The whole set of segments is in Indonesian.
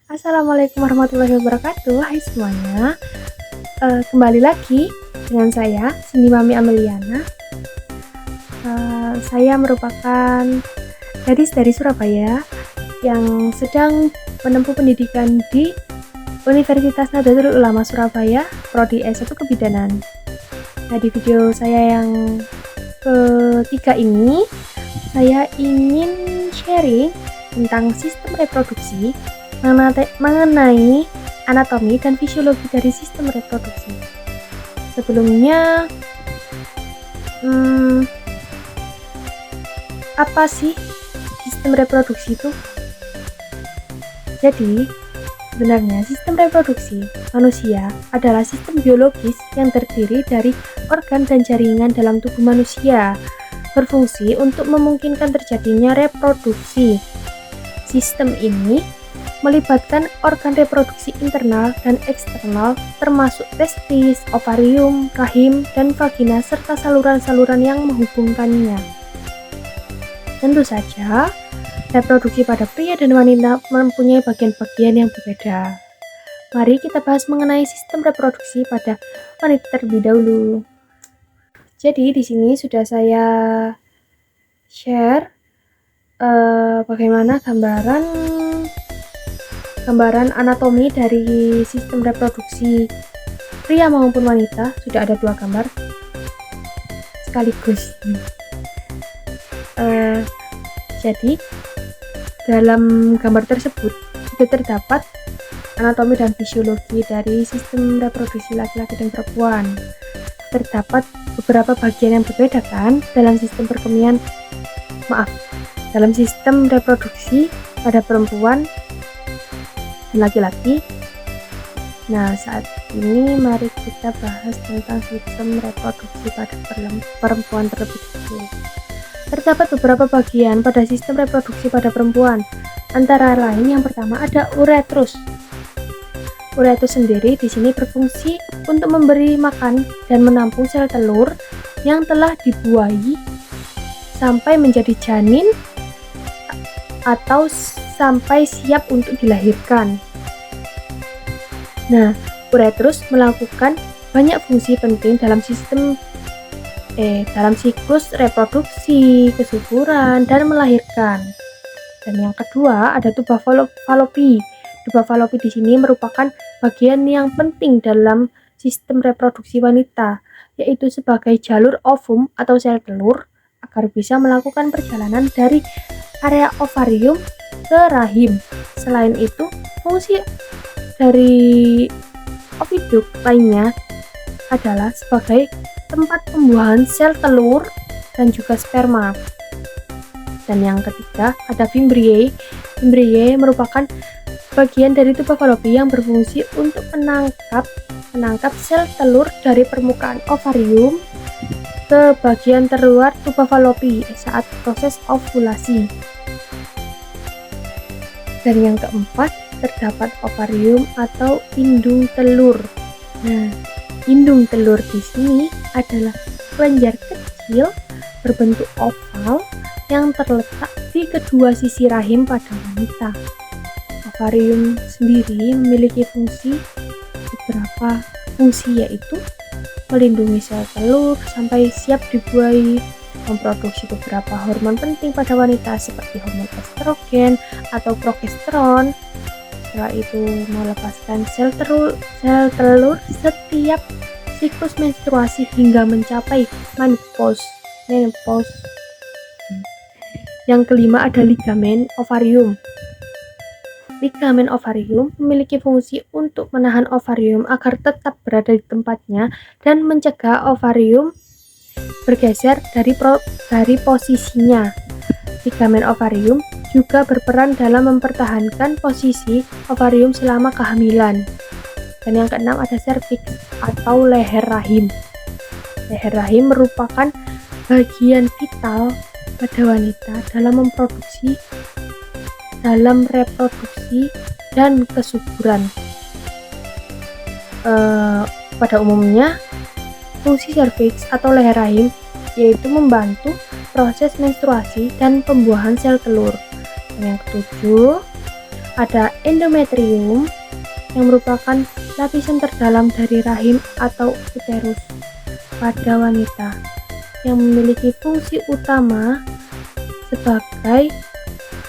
Assalamualaikum warahmatullahi wabarakatuh. Hai semuanya, kembali lagi dengan saya Cindy Mami Ameliana. Saya merupakan gadis dari Surabaya yang sedang menempuh pendidikan di Universitas Nahdlatul Ulama Surabaya, Prodi S1 Kebidanan. Nah, di video saya yang ketiga ini, saya ingin sharing tentang sistem reproduksi mengenai anatomi dan fisiologi dari sistem reproduksi. Sebelumnya, apa sih sistem reproduksi itu? Jadi, sebenarnya sistem reproduksi manusia adalah sistem biologis yang terdiri dari organ dan jaringan dalam tubuh manusia, berfungsi untuk memungkinkan terjadinya reproduksi. Sistem ini melibatkan organ reproduksi internal dan eksternal termasuk testis, ovarium, rahim, dan vagina serta saluran-saluran yang menghubungkannya. Tentu saja, reproduksi pada pria dan wanita mempunyai bagian-bagian yang berbeda. Mari kita bahas mengenai sistem reproduksi pada wanita terlebih dahulu. Jadi di sini sudah saya share bagaimana gambaran anatomi dari sistem reproduksi pria maupun wanita. Sudah ada 2 gambar sekaligus. Jadi dalam gambar tersebut sudah terdapat anatomi dan fisiologi dari sistem reproduksi laki-laki dan perempuan. Terdapat beberapa bagian yang berbeda kan dalam sistem reproduksi pada perempuan dan laki-laki. Nah, saat ini mari kita bahas tentang sistem reproduksi pada perempuan terlebih dahulu. Terdapat beberapa bagian pada sistem reproduksi pada perempuan. Antara lain yang pertama ada uretrus. Uretrus sendiri di sini berfungsi untuk memberi makan dan menampung sel telur yang telah dibuahi sampai menjadi janin atau sampai siap untuk dilahirkan. Nah, uretrus melakukan banyak fungsi penting dalam siklus reproduksi, kesuburan, dan melahirkan. Dan yang kedua ada tuba falopi. Tuba falopi di sini merupakan bagian yang penting dalam sistem reproduksi wanita, yaitu sebagai jalur ovum atau sel telur agar bisa melakukan perjalanan dari area ovarium ke rahim. Selain itu, fungsi dari oviduk lainnya adalah sebagai tempat pembuahan sel telur dan juga sperma. Dan yang ketiga ada fimbriae. Fimbriae merupakan bagian dari tuba falopi yang berfungsi untuk menangkap sel telur dari permukaan ovarium ke bagian terluar tuba falopi saat proses ovulasi. Dan yang keempat terdapat ovarium atau indung telur. Nah, indung telur di sini adalah kelenjar kecil berbentuk oval yang terletak di kedua sisi rahim pada wanita. Ovarium sendiri memiliki beberapa fungsi, yaitu melindungi sel telur sampai siap dibuahi, memproduksi beberapa hormon penting pada wanita seperti hormon estrogen atau progesteron. Setelah itu melepaskan sel telur setiap siklus menstruasi hingga mencapai menopause. Yang kelima ada ligamen ovarium. Ligamen ovarium memiliki fungsi untuk menahan ovarium agar tetap berada di tempatnya dan mencegah ovarium bergeser dari posisinya. Ligamen ovarium juga berperan dalam mempertahankan posisi ovarium selama kehamilan. Dan yang keenam ada serviks atau leher rahim. Leher rahim merupakan bagian vital pada wanita dalam reproduksi dan kesuburan. Pada umumnya, fungsi serviks atau leher rahim yaitu membantu proses menstruasi dan pembuahan sel telur. Dan yang ketujuh ada endometrium yang merupakan lapisan terdalam dari rahim atau uterus pada wanita yang memiliki fungsi utama sebagai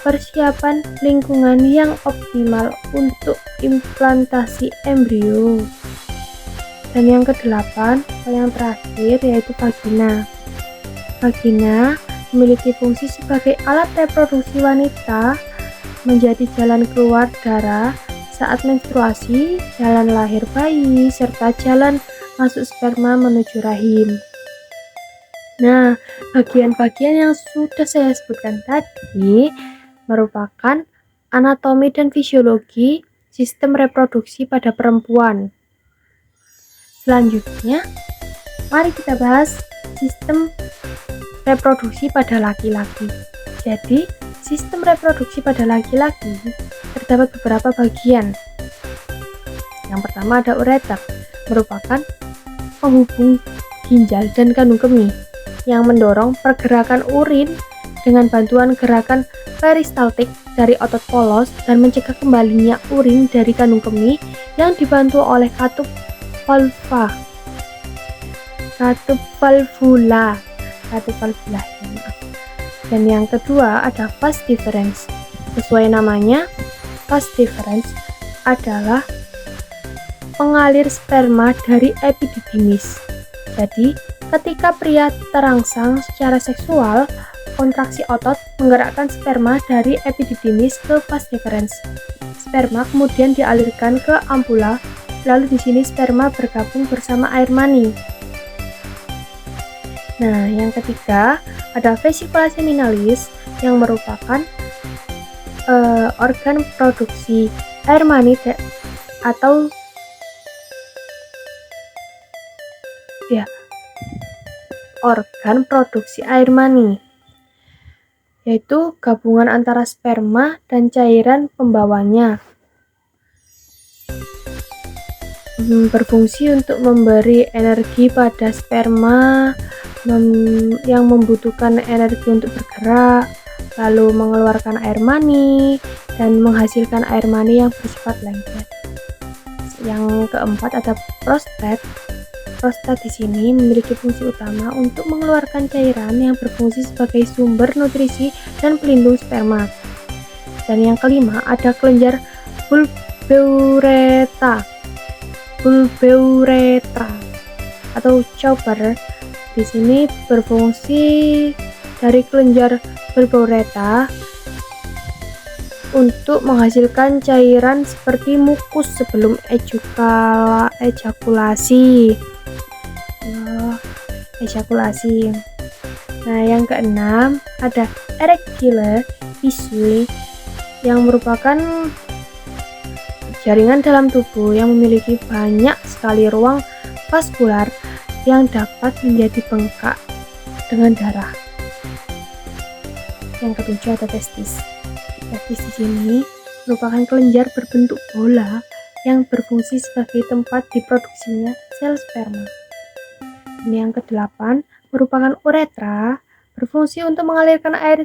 persiapan lingkungan yang optimal untuk implantasi embrio. Dan yang kedelapan, yang terakhir, yaitu vagina. Vagina memiliki fungsi sebagai alat reproduksi wanita, menjadi jalan keluar darah saat menstruasi, jalan lahir bayi, serta jalan masuk sperma menuju rahim. Nah, bagian-bagian yang sudah saya sebutkan tadi merupakan anatomi dan fisiologi sistem reproduksi pada perempuan. Selanjutnya, mari kita bahas sistem reproduksi pada laki-laki. Jadi, sistem reproduksi pada laki-laki terdapat beberapa bagian. Yang pertama ada ureter, merupakan penghubung ginjal dan kandung kemih yang mendorong pergerakan urin dengan bantuan gerakan peristaltik dari otot polos dan mencegah kembalinya urin dari kandung kemih yang dibantu oleh katup valvula. Dan yang kedua ada vas deferens. Sesuai namanya, vas deferens adalah pengalir sperma dari epididymis. Jadi, ketika pria terangsang secara seksual, kontraksi otot menggerakkan sperma dari epididymis ke vas deferens. Sperma kemudian dialirkan ke ampula, lalu di sini sperma bergabung bersama air mani. Nah, yang ketiga ada vesicula seminalis yang merupakan organ produksi air mani atau organ produksi air mani, yaitu gabungan antara sperma dan cairan pembawanya. Berfungsi untuk memberi energi pada sperma yang membutuhkan energi untuk bergerak, lalu mengeluarkan air mani dan menghasilkan air mani yang bersifat lengket. Yang keempat ada prostat. Prostat di sini memiliki fungsi utama untuk mengeluarkan cairan yang berfungsi sebagai sumber nutrisi dan pelindung sperma. Dan yang kelima ada kelenjar bulbeuretra atau chopper. Di sini berfungsi dari kelenjar bulbeuretra untuk menghasilkan cairan seperti mukus sebelum ejakulasi. Nah, yang keenam ada erectile tissue yang merupakan jaringan dalam tubuh yang memiliki banyak sekali ruang vaskular yang dapat menjadi bengkak dengan darah. Yang ketujuh ada testis. Testis di sini merupakan kelenjar berbentuk bola yang berfungsi sebagai tempat diproduksinya sel sperma. Dan yang kedelapan merupakan uretra, berfungsi untuk mengalirkan air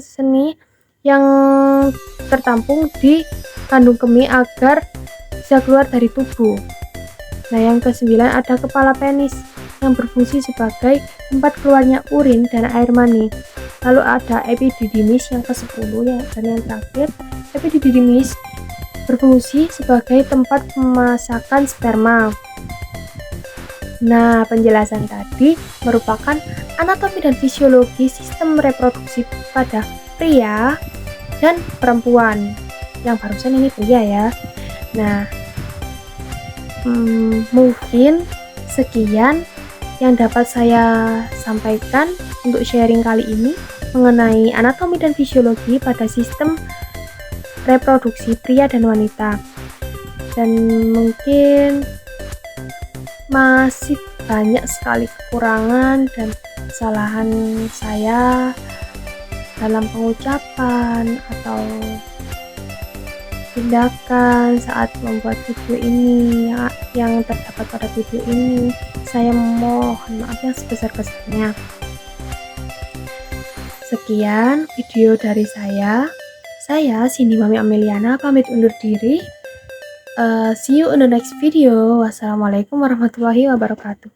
seni yang tertampung di kandung kemih agar bisa keluar dari tubuh. Nah, yang kesembilan ada kepala penis yang berfungsi sebagai tempat keluarnya urin dan air mani. Lalu ada epididymis yang ke-10 dan yang terakhir epididymis berfungsi sebagai tempat pemasakan sperma. Nah, penjelasan tadi merupakan anatomi dan fisiologi sistem reproduksi pada pria dan perempuan. Yang barusan ini pria ya. Nah, mungkin sekian yang dapat saya sampaikan untuk sharing kali ini mengenai anatomi dan fisiologi pada sistem reproduksi pria dan wanita. Dan mungkin masih banyak sekali kekurangan dan kesalahan saya dalam pengucapan atau tindakan saat membuat video ini yang terdapat pada video ini. Saya mohon maaf yang sebesar-besarnya. Sekian video dari saya. Saya, Cindy Mami Ameliana, pamit undur diri. See you in the next video. Wassalamualaikum warahmatullahi wabarakatuh.